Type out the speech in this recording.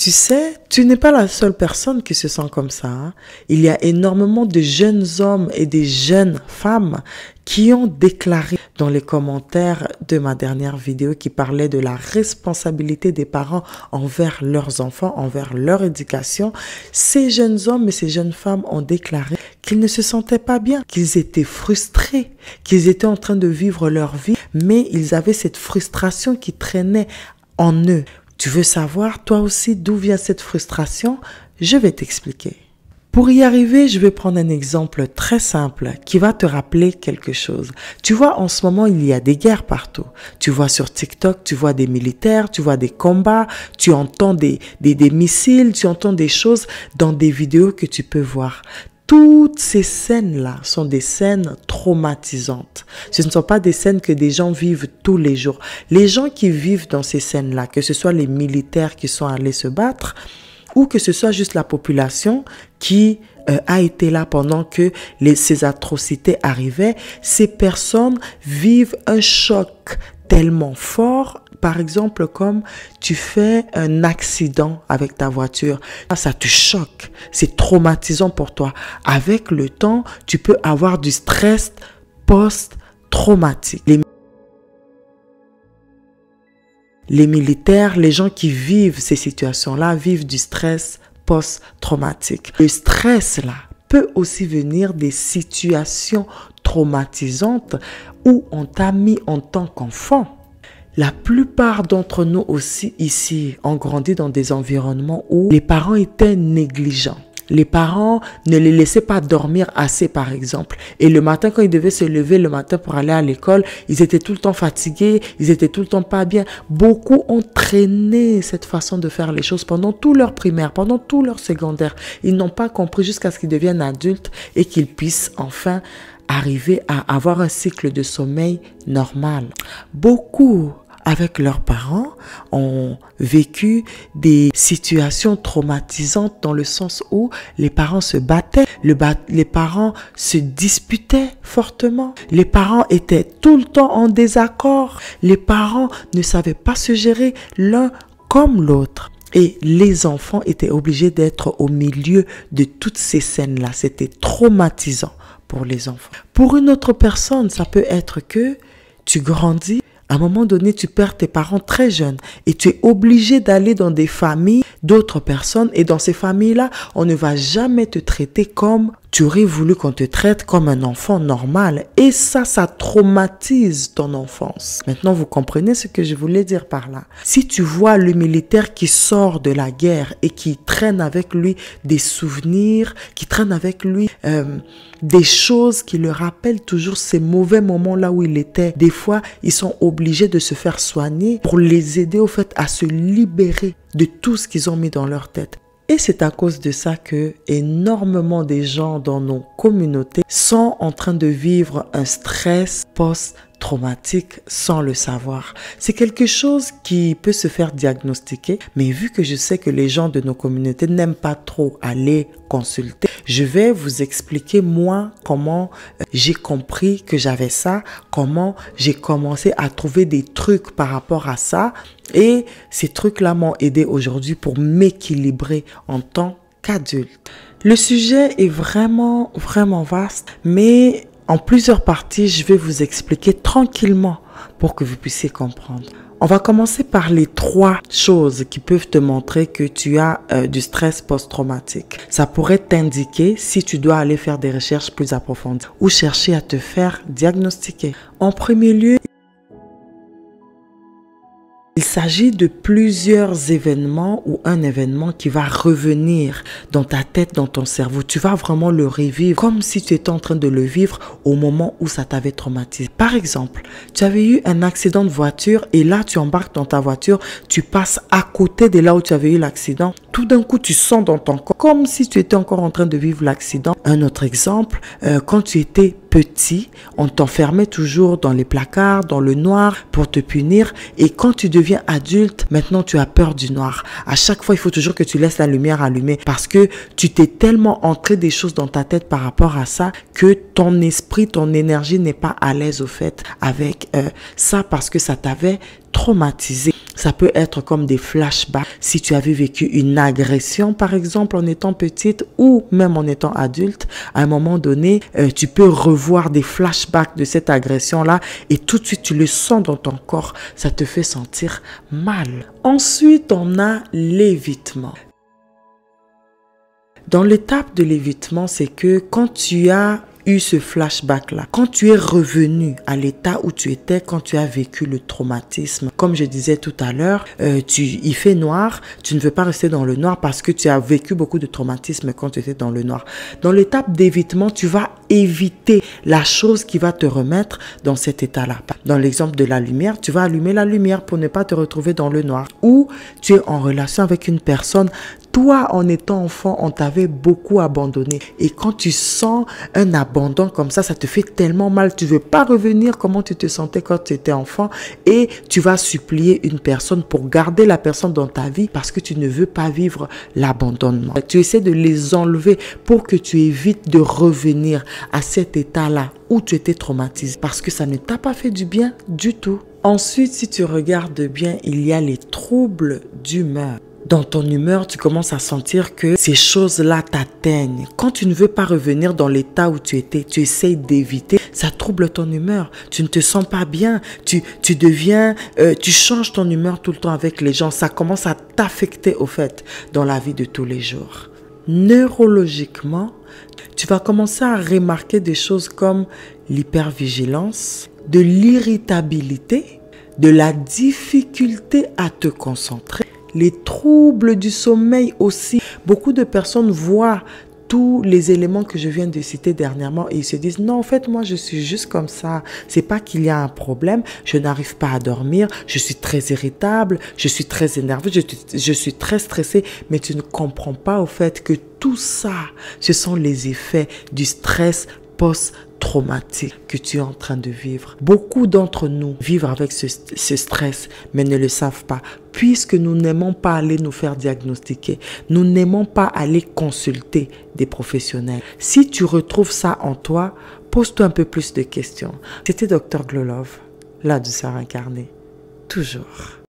Tu sais, tu n'es pas la seule personne qui se sent comme ça, hein. Il y a énormément de jeunes hommes et des jeunes femmes qui ont déclaré dans les commentaires de ma dernière vidéo qui parlait de la responsabilité des parents envers leurs enfants, envers leur éducation. Ces jeunes hommes et ces jeunes femmes ont déclaré qu'ils ne se sentaient pas bien, qu'ils étaient frustrés, qu'ils étaient en train de vivre leur vie, mais ils avaient cette frustration qui traînait en eux. Tu veux savoir, toi aussi, d'où vient cette frustration? Je vais t'expliquer. Pour y arriver, je vais prendre un exemple très simple qui va te rappeler quelque chose. Tu vois, en ce moment, il y a des guerres partout. Tu vois sur TikTok, tu vois des militaires, tu vois des combats, tu entends des missiles, tu entends des choses dans des vidéos que tu peux voir. Toutes ces scènes-là sont des scènes traumatisantes. Ce ne sont pas des scènes que des gens vivent tous les jours. Les gens qui vivent dans ces scènes-là, que ce soit les militaires qui sont allés se battre, ou que ce soit juste la population qui a été là pendant que ces atrocités arrivaient, ces personnes vivent un choc tellement fort. Par exemple, comme tu fais un accident avec ta voiture, ça te choque, c'est traumatisant pour toi. Avec le temps, tu peux avoir du stress post-traumatique. Les militaires, les gens qui vivent ces situations-là, vivent du stress post-traumatique. Le stress, là, peut aussi venir des situations traumatisantes où on t'a mis en tant qu'enfant. La plupart d'entre nous aussi ici ont grandi dans des environnements où les parents étaient négligents. Les parents ne les laissaient pas dormir assez, par exemple. Et le matin, quand ils devaient se lever le matin pour aller à l'école, ils étaient tout le temps fatigués, ils étaient tout le temps pas bien. Beaucoup ont traîné cette façon de faire les choses pendant tout leur primaire, pendant tout leur secondaire. Ils n'ont pas compris jusqu'à ce qu'ils deviennent adultes et qu'ils puissent enfin arriver à avoir un cycle de sommeil normal. Beaucoup avec leurs parents ont vécu des situations traumatisantes dans le sens où les parents se battaient, les parents se disputaient fortement, les parents étaient tout le temps en désaccord, les parents ne savaient pas se gérer l'un comme l'autre. Et les enfants étaient obligés d'être au milieu de toutes ces scènes-là. C'était traumatisant pour les enfants. Pour une autre personne, ça peut être que tu grandis. À un moment donné, tu perds tes parents très jeunes et tu es obligé d'aller dans des familles d'autres personnes. Et dans ces familles-là, on ne va jamais te traiter comme tu aurais voulu qu'on te traite comme un enfant normal. Et ça traumatise ton enfance. Maintenant, vous comprenez ce que je voulais dire par là. Si tu vois le militaire qui sort de la guerre et qui traîne avec lui des souvenirs, qui traîne avec lui des choses qui le rappellent toujours ces mauvais moments là où il était. Des fois, ils sont obligés de se faire soigner pour les aider au fait à se libérer de tout ce qu'ils ont mis dans leur tête. Et c'est à cause de ça que énormément de gens dans nos communautés sont en train de vivre un stress post-traumatique sans le savoir. C'est quelque chose qui peut se faire diagnostiquer, mais vu que je sais que les gens de nos communautés n'aiment pas trop aller consulter, je vais vous expliquer moi comment j'ai compris que j'avais ça, comment j'ai commencé à trouver des trucs par rapport à ça. Et ces trucs-là m'ont aidé aujourd'hui pour m'équilibrer en tant qu'adulte. Le sujet est vraiment vaste, mais en plusieurs parties, je vais vous expliquer tranquillement pour que vous puissiez comprendre. On va commencer par les 3 choses qui peuvent te montrer que tu as du stress post-traumatique. Ça pourrait t'indiquer si tu dois aller faire des recherches plus approfondies ou chercher à te faire diagnostiquer. En premier lieu, il s'agit de plusieurs événements ou un événement qui va revenir dans ta tête, dans ton cerveau. Tu vas vraiment le revivre comme si tu étais en train de le vivre au moment où ça t'avait traumatisé. Par exemple, tu avais eu un accident de voiture et là, tu embarques dans ta voiture, tu passes à côté de là où tu avais eu l'accident. Tout d'un coup, tu sens dans ton corps comme si tu étais encore en train de vivre l'accident. Un autre exemple, quand tu étais petit, on t'enfermait toujours dans les placards, dans le noir pour te punir. Et quand tu deviens adulte, maintenant tu as peur du noir. À chaque fois, il faut toujours que tu laisses la lumière allumée parce que tu t'es tellement ancré des choses dans ta tête par rapport à ça que ton esprit, ton énergie n'est pas à l'aise au fait avec ça parce que ça t'avait traumatisé. Ça peut être comme des flashbacks. Si tu avais vécu une agression, par exemple, en étant petite ou même en étant adulte, à un moment donné, tu peux revoir des flashbacks de cette agression-là et tout de suite, tu le sens dans ton corps. Ça te fait sentir mal. Ensuite, on a l'évitement. Dans l'étape de l'évitement, c'est que quand tu as eu ce flashback-là, quand tu es revenu à l'état où tu étais quand tu as vécu le traumatisme, comme je disais tout à l'heure, il fait noir, tu ne veux pas rester dans le noir parce que tu as vécu beaucoup de traumatisme quand tu étais dans le noir. Dans l'étape d'évitement, tu vas éviter la chose qui va te remettre dans cet état-là. Dans l'exemple de la lumière, tu vas allumer la lumière pour ne pas te retrouver dans le noir. Ou tu es en relation avec une personne. Toi, en étant enfant, on t'avait beaucoup abandonné. Et quand tu sens un abandon comme ça te fait tellement mal. Tu ne veux pas revenir comment tu te sentais quand tu étais enfant. Et tu vas supplier une personne pour garder la personne dans ta vie parce que tu ne veux pas vivre l'abandonnement. Tu essaies de les enlever pour que tu évites de revenir à cet état-là où tu étais traumatisé. Parce que ça ne t'a pas fait du bien du tout. Ensuite, si tu regardes bien, il y a les troubles d'humeur. Dans ton humeur, tu commences à sentir que ces choses-là t'atteignent. Quand tu ne veux pas revenir dans l'état où tu étais, tu essayes d'éviter, ça trouble ton humeur. Tu ne te sens pas bien, tu changes ton humeur tout le temps avec les gens. Ça commence à t'affecter au fait dans la vie de tous les jours. Neurologiquement, tu vas commencer à remarquer des choses comme l'hypervigilance, de l'irritabilité, de la difficulté à te concentrer. Les troubles du sommeil aussi. Beaucoup de personnes voient tous les éléments que je viens de citer dernièrement et ils se disent non, en fait, moi, je suis juste comme ça. C'est pas qu'il y a un problème. Je n'arrive pas à dormir. Je suis très irritable. Je suis très énervée. Je suis très stressée. Mais tu ne comprends pas au fait que tout ça, ce sont les effets du stress post-traumatique que tu es en train de vivre. Beaucoup d'entre nous vivent avec ce stress, mais ne le savent pas. Puisque nous n'aimons pas aller nous faire diagnostiquer, nous n'aimons pas aller consulter des professionnels. Si tu retrouves ça en toi, pose-toi un peu plus de questions. C'était Dr Glowlove, la douceur incarnée. Toujours.